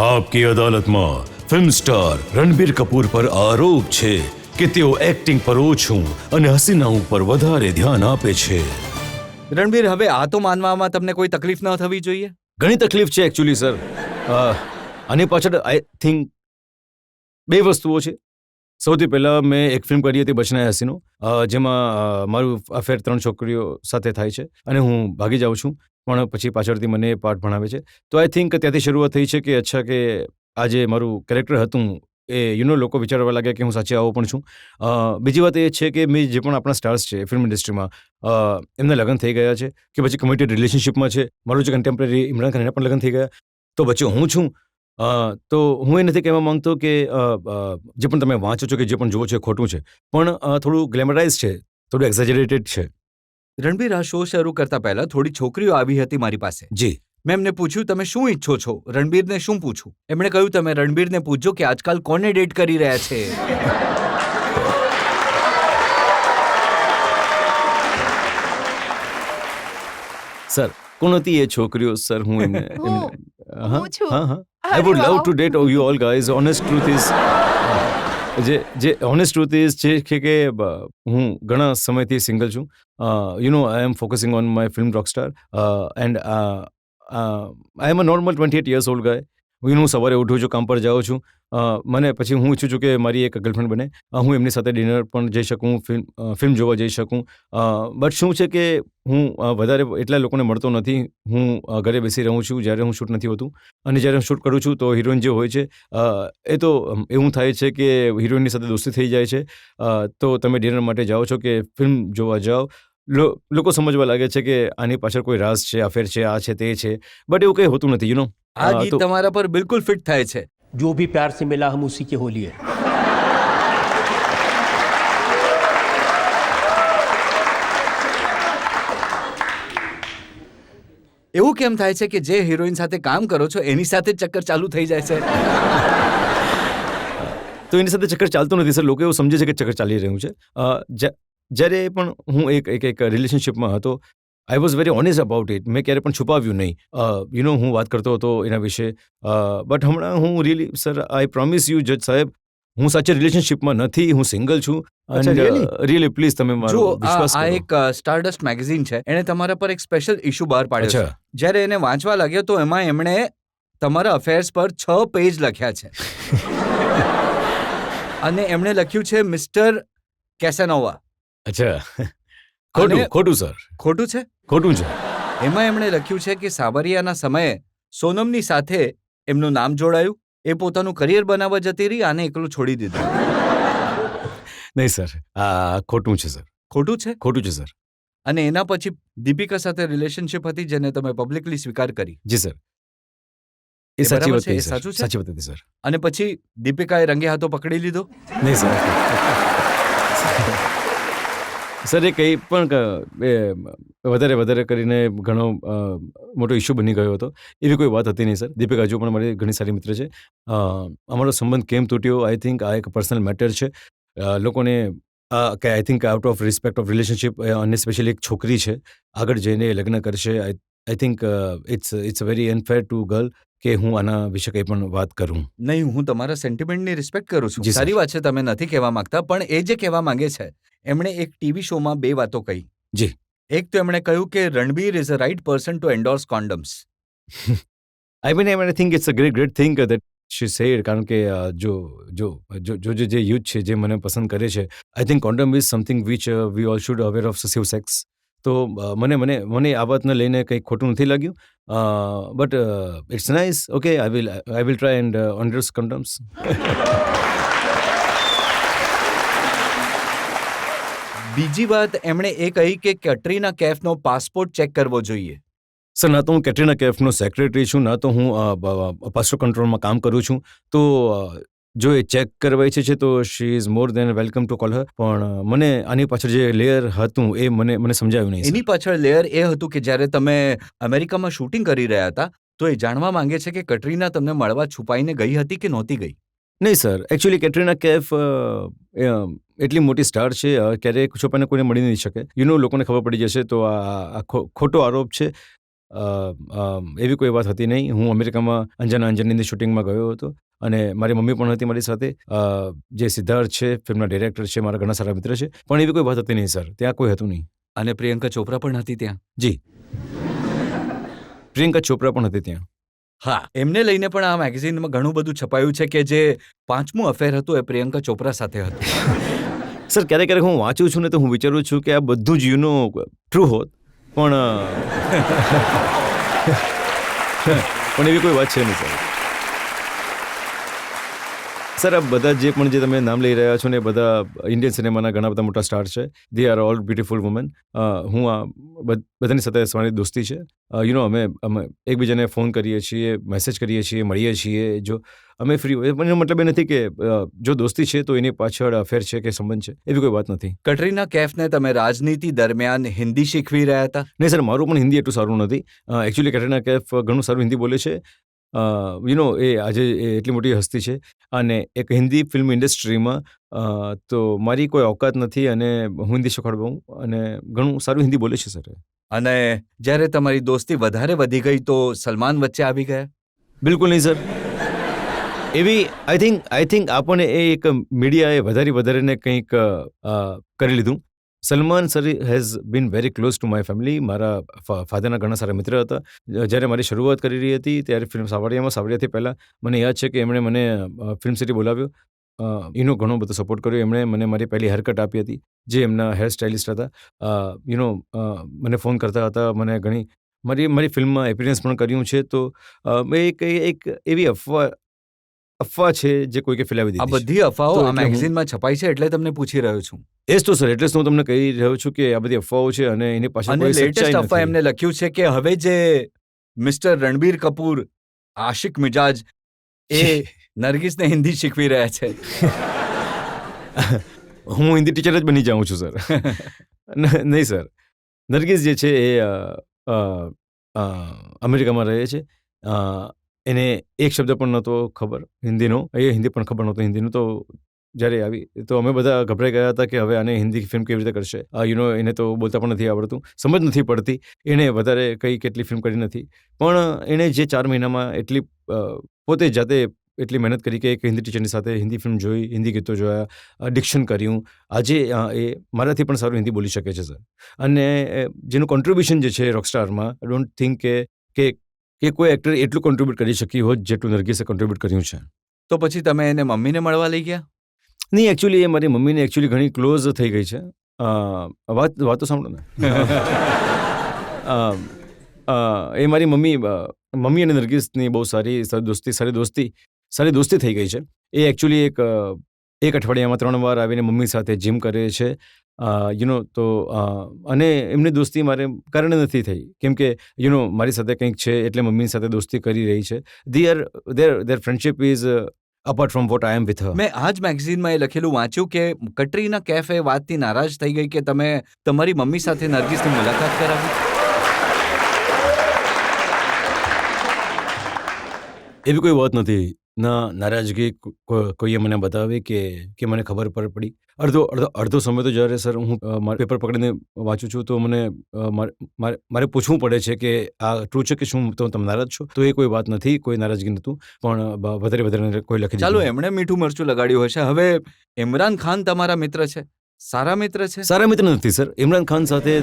આપકી અદાલતમાં film star Ranbir Kapoor પર આરોપ છે કે તેઓ એક્ટિંગ પર ઓછું અને હસીના ઉપર વધારે ધ્યાન આપે છે. રણબીર, હવે આ તો માનવામાં તમને કોઈ તકલીફ ન થવી જોઈએ. ઘણી તકલીફ છે એકચ્યુઅલી સર. આની પાછળ આઈ થિંક બે વસ્તુઓ છે. સૌથી પહેલાં મેં એક ફિલ્મ કરી હતી બચના હસીનો, જેમાં મારું અફેર 3 છોકરીઓ સાથે થાય છે અને હું ભાગી જાઉં છું, પણ પછી પાછળથી મને એ પાઠ ભણાવે છે. તો આઈ થિંક ત્યાંથી શરૂઆત થઈ છે કે અચ્છા કે આ જે મારું કેરેક્ટર હતું એ લોકો વિચારવા લાગ્યા કે હું સાચે આવો પણ છું. બીજી વાત એ છે કે મેં જે પણ આપણા સ્ટાર્સ છે ફિલ્મ ઇન્ડસ્ટ્રીમાં, એમના લગ્ન થઈ ગયા છે કે પછી કમિટેડ રિલેશનશિપમાં છે. મારું જે કન્ટેમ્પરરી ઇમરાન ખાન, એના પણ લગ્ન થઈ ગયા. તો વચ્ચે હું છું. તો હું એ નથી કહેવા માંગતો કે જે પણ તમે વાંચો છો કે જે પણ જુઓ છો એ ખોટું છે, પણ થોડું ગ્લેમરાઇઝ છે, થોડું એક્ઝેજરેટેડ છે. રણબીર, આ શો શરૂ કરતા પહેલા થોડી છોકરીઓ આવી હતી મારી પાસે. જી. મેં એમને પૂછ્યું તમે શું ઈચ્છો છો. રણબીરને શું પૂછું? એમણે કહ્યું તમે રણબીરને પૂછજો કે આજકાલ કોને ડેટ કરી રહ્યા છે. સર, કોણ હતી એ છોકરીઓ સર? હું એમને હું છું. હા. I would love to date you all guys. Honest truth is જે ઓનેસ્ટ ટ્રુથ ઇઝ છે કે હું ઘણા સમયથી સિંગલ છું. I am focusing on my film Rockstar and I am a normal 28 years old guy. હું સવારે ઉઠું છું, કામ પર જાઉં છું, મને પછી હું ઈચ્છું છું કે મારી એક ગર્લફ્રેન્ડ બને, હું એમની સાથે ડિનર પણ જઈ શકું, ફિલ્મ જોવા જઈ શકું. બટ શું છે કે હું વધારે એટલા લોકોને મળતો નથી. હું ઘરે બેસી રહું છું જ્યારે હું શૂટ નથી હોતું, અને જ્યારે હું શૂટ કરું છું તો હિરોઈન જે હોય છે એ તો એવું થાય છે કે હિરોઈનની સાથે દોસ્તી થઈ જાય છે. તો તમે ડિનર માટે જાઓ છો કે ફિલ્મ જોવા જાઓ, લોકો સમજવા લાગે છે કે આની પાછળ કોઈ રાઝ છે, અફેર છે, આ છે, તે છે. બટ એવું કંઈ હોતું નથી. આ ગીત તમારા પર બિલકુલ ફિટ થાય છે. जो भी प्यार से मिला हम उसी के हो लिए. એવું કેમ થાય છે કે જે હિરોઈન સાથે કામ કરો છો એની સાથે જ ચક્કર ચાલુ થઈ જાય છે? તો એની સાથે ચક્કર ચાલતો નથી સર. લોકો એવું સમજે છે કે ચક્કર ચાલી રહ્યું છે. જ્યારે પણ હું એક રિલેશનશિપમાં હતો, I was very honest about it. મેં ક્યારે પણ છુપાવ્યું નહીં. હું વાત કરતો હતો એના વિશે. બટ હમણાં હું really sir, I promise you જજ સાહેબ, હું સાચે રિલેશનશિપમાં નથી, હું સિંગલ છું. રિયલી પ્લીઝ તમે મારો વિશ્વાસ આ કરો. એક સ્ટારડસ્ટ મેગેઝિન છે, એણે તમારા પર એક સ્પેશિયલ ઇશ્યુ બહાર પાડ્યો છે. અચ્છા. જ્યારે એને વાંચવા લાગ્યો તો એમાં એમણે તમારા અફેર્સ પર 6 પેજ લખ્યા છે. અને એમણે લખ્યું છે મિસ્ટર કેસેનોવા. અચ્છા. ખોટું સર. ખોટું છે? ખોટું છે. એમાં એમણે લખ્યું છે કે સાવરિયાના સમયે સોનમની સાથે એમનું નામ જોડાયું, એ પોતાનું કરિયર બનાવવા જતી રહી, આને એકલું છોડી દીધું. નહીં સર, આ ખોટું છે સર. ખોટું છે? ખોટું છે સર. અને એના પછી દીપિકા સાથે રિલેશનશિપ હતી જેને તમે પબ્લિકલી સ્વીકાર કરી. જી સર. એ સાચી બરાબર વાત છે? હતી એ સર. સાચું છે? સાચી વાત હતી સર. અને પછી દીપિકાએ રંગે હાથો પકડી લીધો. નહીં સર. સર, એ કંઈ પણ વધારે કરીને ઘણો મોટો ઇશ્યુ બની ગયો હતો. એવી કોઈ વાત હતી નહીં સર. દીપિકા હજુ પણ મારી ઘણી સારી મિત્ર છે. અમારો સંબંધ કેમ તૂટ્યો, આઈ થિંક આ એક પર્સનલ મેટર છે. લોકોને કે I think out of respect of relationship, અને સ્પેશિયલી એક છોકરી છે, આગળ જઈને લગ્ન કરશે. I think it's very unfair to girl કે હું આના વિશે કંઈ પણ વાત કરું. નહીં, હું તમારા સેન્ટિમેન્ટની રિસ્પેક્ટ કરું છું. જી સર. સારી વાત છે, તમે નથી કહેવા માંગતા, પણ એ જે કહેવા માંગે છે, એમણે એક ટીવી શોમાં 2 વાતો કહી. જી. એક તો એમણે કહ્યું કે Ranbir is a right person to endorse condoms. I think it's a great thing that she said, કારણ કે જે યુથ છે, જે મને પસંદ કરે છે, I think condom is something which we all should aware of safe sex. તો મને આ વાતને લઈને કંઈ ખોટું નથી લાગ્યું. But it's nice. Okay, I will try and endorse condoms. બીજી વાત એમણે એ કહી કે કેટરીના કૈફનો પાસપોર્ટ ચેક કરવો જોઈએ. સર, ના તો હું કેટરીના કૈફનો સેક્રેટરી છું, ના તો હું પાસપોર્ટ કંટ્રોલમાં કામ કરું છું. તો જો એ ચેક કરવા ઈચ્છે છે તો she is more than welcome to call her. પણ મને આની પાછળ જે લેયર હતું એ મને સમજાયું નહીં. એની પાછળ લેયર એ હતું કે જ્યારે તમે અમેરિકામાં શૂટિંગ કરી રહ્યા હતા તો એ જાણવા માંગે છે કે કટરીના તમને મળવા છુપાઈને ગઈ હતી કે નહોતી ગઈ. નહીં સર, એકચ્યુઅલી કેટરીના કૈફ એટલી મોટી સ્ટાર છે, ક્યારેય છુપાઈને કોઈને મળી નહીં શકે. લોકોને ખબર પડી જશે તો આ ખોટો આરોપ છે. એવી કોઈ વાત હતી નહીં. હું અમેરિકામાં અંજના અંજનીની શૂટિંગમાં ગયો હતો અને મારી મમ્મી પણ હતી મારી સાથે. જે સિદ્ધાર્થ છે ફિલ્મના ડિરેક્ટર છે, મારા ઘણા સારા મિત્ર છે, પણ એવી કોઈ વાત હતી નહીં સર. ત્યાં કોઈ હતું નહીં. અને પ્રિયંકા ચોપરા પણ હતી ત્યાં. જી, પ્રિયંકા ચોપરા પણ હતી ત્યાં. હા, એમને લઈને પણ આ મેગેઝિનમાં ઘણું બધું છપાયું છે કે જે 5મું અફેર હતું એ પ્રિયંકા ચોપરા સાથે હતું. સર ક્યારેક ક્યારેક હું વાંચું છું ને તો હું વિચારું છું કે આ બધું જ ટ્રુ હોત, પણ પણ એવી કોઈ વાત છે નહીં સર. સર આ બધા જે પણ જે તમે નામ લઈ રહ્યા છો ને એ બધા ઇન્ડિયન સિનેમાના ઘણા બધા મોટા સ્ટાર છે. They are all beautiful woman. હું આ બધાની સાથે મારી દોસ્તી છે. અમે એકબીજાને ફોન કરીએ છીએ, મેસેજ કરીએ છીએ, મળીએ છીએ. જો અમે ફ્રી હોય, પણ એનો મતલબ એ નથી કે જો દોસ્તી છે તો એની પાછળ અફેર છે કે સંબંધ છે, એવી કોઈ વાત નથી. કટરીના કૈફને તમે રાજનીતિ દરમિયાન હિન્દી શીખવી રહ્યા હતા? નહીં સર, મારું પણ હિન્દી એટલું સારું નથી. એકચ્યુઅલી કેટરીના કૈફ ઘણું સારું હિન્દી બોલે છે. એ આજે એટલી મોટી હસ્તી છે અને એક હિન્દી ફિલ્મ ઇન્ડસ્ટ્રીમાં તો મારી કોઈ ઓકાત નથી અને હું હિન્દી શીખવાડું અને ઘણું સારું હિન્દી બોલે છે સર. અને જ્યારે તમારી દોસ્તી વધારે વધી ગઈ તો સલમાન વચ્ચે આવી ગયા? બિલકુલ નહીં સર. એવી આઈ થિંક આપણને એક મીડિયાએ વધારે કંઈક કરી લીધું. Salman sir has been very close to my family. મારા ફાધરના ઘણા સારા મિત્ર હતા. જ્યારે મારી શરૂઆત કરી રહી હતી ત્યારે ફિલ્મ સાવરિયાથી પહેલાં મને યાદ છે કે એમણે મને ફિલ્મ સિટી બોલાવ્યો. એનો ઘણો બધો સપોર્ટ કર્યો. એમણે મને મારી પહેલી હેરકટ આપી હતી, જે એમના હેર સ્ટાઇલિસ્ટ હતા. મને ફોન કરતા હતા. મને ઘણી મારી ફિલ્મમાં એપિયરન્સ પણ કર્યું છે. તો એક એવી અફવા છે જે કોઈકે ફેલાવી આ દીધી છે. બધી અફવાઓ તો આ એટલે હું- મેગેઝિનમાં છપાઈ છે એટલે તમને પૂછી રહ્યો છું. એ જ તો સર, એટલે જ હું તમને કહી રહ્યો છું કે આ બધી અફવાઓ છે અને એની પાછળ અને કોઈ લેટેસ્ટ સચ્ચાઈ અફવા નથી. એમને લખ્યું છે કે હવે જે મિસ્ટર રણબીર કપૂર આશિક મિજાજ એ નરગિસને હિન્દી શીખવી રહ્યા છે. હું હિન્દી ટીચર જ બની જાઉં છું સર. નહીં સર, નરગિસ જે છે એ અમેરિકામાં રહે છે. એને એક શબ્દ પણ નહોતો ખબર હિન્દીનો. હિન્દી પણ ખબર નહોતો હિન્દીનું. તો જ્યારે આવી તો અમે બધા ગભરાઈ ગયા હતા કે હવે આને હિન્દી ફિલ્મ કેવી રીતે કરશે. એને તો બોલતા પણ નથી આવડતું, સમજ નથી પડતી. એણે વધારે કેટલી ફિલ્મ કરી નથી, પણ એણે જે 4 મહિનામાં એટલી પોતે જાતે એટલી મહેનત કરી કે એક હિન્દી ટીચરની સાથે હિન્દી ફિલ્મ જોઈ, હિન્દી ગીતો જોયા, ડિક્શન કર્યું. આજે એ મારાથી પણ સારું હિન્દી બોલી શકે છે સર. અને જેનું કોન્ટ્રીબ્યુશન જે છે રોકસ્ટારમાં, આઈ ડોન્ટ થિંક કે કોઈ એક્ટર એટલું કોન્ટ્રીબ્યુટ કરી શકી હોત જેટલું નરગિસે કોન્ટ્રીબ્યુટ કર્યું છે. તો પછી તમે એને મમ્મીને મળવા લઈ ગયા? નહીં, એકચ્યુઅલી એ મારી મમ્મીને એકચ્યુઅલી ઘણી ક્લોઝ થઈ ગઈ છે. વાતો સાંભળો ને. એ મારી મમ્મી અને નરગિસની બહુ સારી દોસ્તી થઈ ગઈ છે. એ એકચ્યુઅલી એક અઠવાડિયામાં 3 વાર આવીને મમ્મી સાથે જિમ કરે છે. તો અને એમની દોસ્તી મારે કારણે નથી થઈ, કેમ કે મારી સાથે કંઈક છે એટલે મમ્મીની સાથે દોસ્તી કરી રહી છે. their friendship is apart from what I am with her. મેં આ જ મેગેઝિનમાં એ લખેલું વાંચ્યું કે કટરીના કૈફ એ વાતથી નારાજ થઈ ગઈ કે તમે તમારી મમ્મી સાથે નરગિસની મુલાકાત કરાવી. એવી કોઈ વાત નથી. ના નારાજગી કોઈએ મને બતાવી કે મને ખબર પડી. અડધો સમય તો જ્યારે સર હું પેપર પકડીને વાંચું છું તો મને મારે પૂછવું પડે છે કે આ ટ્રુ છે કે શું તમે નારાજ છો? તો એ કોઈ વાત નથી, કોઈ નારાજગી નહોતું, પણ વધારે કોઈ લખી ચાલો, દીધું. એમણે મીઠું મરચું લગાડ્યું હશે. હવે ઇમરાન ખાન તમારા મિત્ર છે, સારા મિત્ર છે? સારા મિત્ર નથી સર. ઇમરાન ખાન સાથે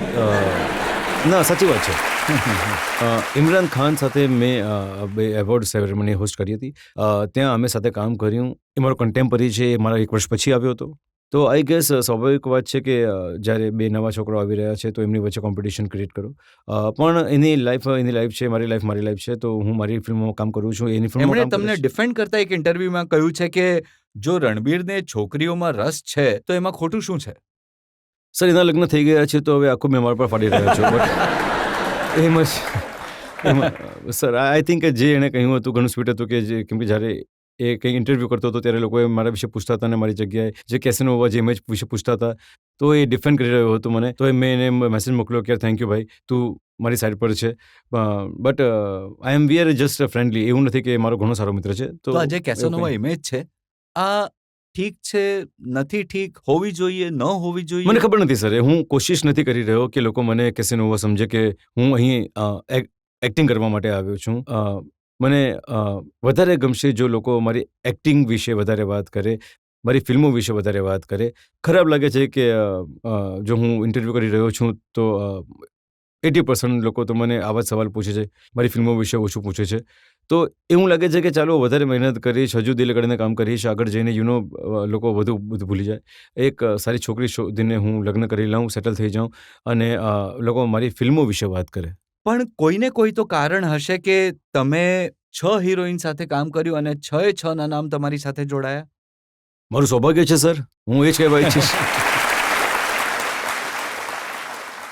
ના, સાચી વાત છે. ઇમરાન ખાન સાથે મેં બે એવોર્ડ સેરેમની હોસ્ટ કરી હતી. ત્યાં અમે સાથે કામ કર્યું. એ મારો કન્ટેમ્પરરી છે. એ મારા 1 વર્ષ પછી આવ્યો હતો. તો આઈ ગેસ સ્વાભાવિક વાત છે કે જ્યારે 2 નવા છોકરાઓ આવી રહ્યા છે તો એમની વચ્ચે કોમ્પિટિશન ક્રિએટ કરો. પણ એની લાઈફ છે, મારી લાઈફ છે. તો હું મારી ફિલ્મમાં કામ કરું છું, એની ફિલ્મમાં એમણે કામ તમને કરે છે. ડિફેન્ડ કરતા એક ઇન્ટરવ્યુમાં કહ્યું છે કે જો રણબીરને છોકરીઓમાં રસ છે તો એમાં ખોટું શું છે? સર, એના લગ્ન થઈ ગયા છે તો હવે આખું મેં મારા પર ફાડી રહ્યો છું. બટ એમાં સર આઈ થિંક જે એણે કહ્યું હતું ઘણું સ્વીટ હતું કે કેમ કે જ્યારે એ કંઈ ઇન્ટરવ્યૂ કરતો હતો ત્યારે લોકોએ મારા વિશે પૂછતા હતા અને મારી જગ્યાએ જે કેસિનો હોવા જે ઇમેજ વિશે પૂછતા હતા તો એ ડિફેન્ડ કરી રહ્યો હતો મને. તો મેં એને મેસેજ મોકલ્યો કે થેન્ક યુ ભાઈ, તું મારી સાઈડ પર છે. But we are just friendly. એવું નથી કે મારો ઘણો સારો મિત્ર છે. તો આ જે કેસેનોવા ઇમેજ છે આ ઠીક છે, નથી ઠીક, હોવી જોઈએ, ન હોવી જોઈએ? મને ખબર નથી સર. હું કોશિશ નથી કરી રહ્યો કે લોકો મને કેસિનોવા સમજે કે હું અહીં એક્ટિંગ કરવા માટે આવ્યો છું. મને વધારે ગમશે જો લોકો મારી એક્ટિંગ વિશે વધારે વાત કરે, મારી ફિલ્મો વિશે વધારે વાત કરે. ખરાબ લાગે છે કે જો હું ઇન્ટરવ્યૂ કરી રહ્યો છું તો 80% લોકો તો મને આવા જ સવાલ પૂછે છે, મારી ફિલ્મો વિશે ઓછું પૂછે છે. તો એવું લાગે છે કે ચાલો વધારે મહેનત કરીશ, હજુ દિલ કરીને કામ કરીશ, આગળ જઈને લોકો બધું ભૂલી જાય. એક સારી છોકરી શોધીને હું લગ્ન કરી લઉં, સેટલ થઈ જાઉં અને લોકો મારી ફિલ્મો વિશે વાત કરે. પણ કોઈને કોઈ તો કારણ હશે કે તમે 6 હિરોઈન સાથે કામ કર્યું અને 6 ના નામ તમારી સાથે જોડાયા. મારું સૌભાગ્ય છે સર, હું એ જ કહેવા ઈચ્છીશ.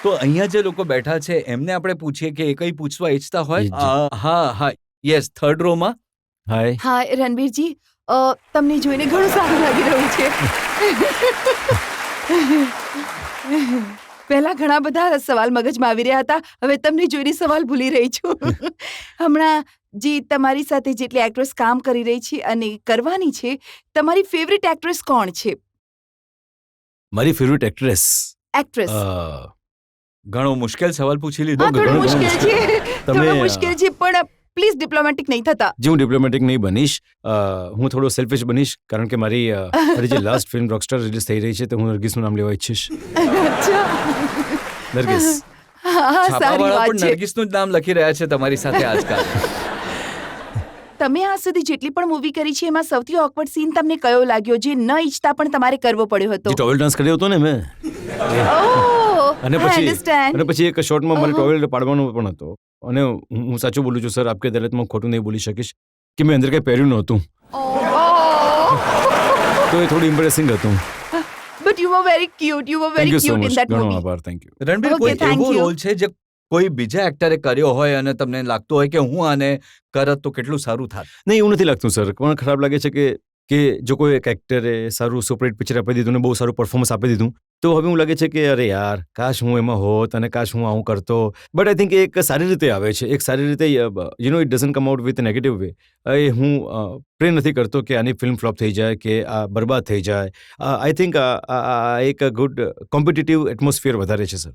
તો અહીંયા જે લોકો બેઠા છે એમને આપણે પૂછીએ કે એ કંઈ પૂછવા ઈચ્છતા હોય. હા, યસ, થર્ડ રોમાં. હાય. હા રણવીરજી, તમને જોઈને ઘણું સારું લાગી રહ્યું છે. પહેલા ઘણા બધા સવાલ મગજમાં આવી રહ્યા હતા, હવે તમને જોઈને સવાલ ભૂલી રહી છું. હમણાં જે તમારી સાથે જેટલી એક્ટ્રેસ કામ કરી રહી છે અને કરવાની છે, તમારી ફેવરિટ એક્ટ્રેસ કોણ છે? મારી ફેવરિટ એક્ટ્રેસ. ઘણો મુશ્કેલ સવાલ પૂછી લીધો. હા, થોડું ઘણું મુશ્કેલ છે, તમે- થોડું મુશ્કેલ છે, પણ પ્લીઝ ડિપ્લોમેટિક નહીં થતા. જે હું ડિપ્લોમેટિક નહીં બનીશ, હું થોડો સેલ્ફિશ બનીશ, કારણ કે મારી જે લાસ્ટ ફિલ્મ રોકસ્ટાર રિલીઝ થઈ રહી છે તો હું નરગીસનું નામ લેવા ઈચ્છીશ. અચ્છા. નરગીસ. હા, સારી છાપાવાળા વાત પણ છે. નરગીસનું જ નામ લખી રહ્યા છે તમારી સાથે આજકાલ. તમે આ સુધી જેટલી પણ મૂવી કરી છે એમાં સૌથી ઓકવર્ડ સીન તમને કયો લાગ્યો, જે ન ઈચ્છતા પણ તમારે કરવો પડ્યો જે હતો? ટોવેલ ડાન્સ કર્યો હતો ને મેં, ઓહ, અને I પછી understand. એક શોર્ટમાં મારે અહં. ટોવેલ પાડવાનો પણ હતો. અને હું સાચું બોલું છું સર, આપકે અદાલતમાં ખોટું નહીં બોલી શકીશ કે મેં અંદર કંઈ પહેર્યું નહોતું, Oh. તો એ થોડું ઇમ્પ્રેસિંગ હતું. But you were very cute. You were very thank you so cute in much, that ઘણો movie. આભાર, થેન્ક યુ. રણબીર, Okay, કોઈ thank એવો you. રોલ છે જે કોઈ બીજા એક્ટરે કર્યો હોય અને તમને લાગતું હોય કે હું આને કરત તો કેટલું સારું થાત? નહીં, એવું નથી લાગતું સર, પણ ખરાબ લાગે છે કે જો કોઈ એક એક્ટરે સારું સુપરહિટ પિક્ચર આપી દીધું ને બહુ સારું પરફોર્મન્સ આપી દીધું, તો હવે હું લાગે છે કે અરે યાર, કાશ હું એમાં હોત અને કાશ હું આવું કરતો. બટ આઈ થિંક એક સારી રીતે આવે છે, એક સારી રીતે it doesn't come out with negative way. હું પ્રે નથી કરતો કે આની ફિલ્મ ફ્લોપ થઈ જાય કે આ બરબાદ થઈ જાય. આઈ થિંક આ એક ગુડ કોમ્પિટિટિવ એટમોસ્ફિયર વધારે છે સર.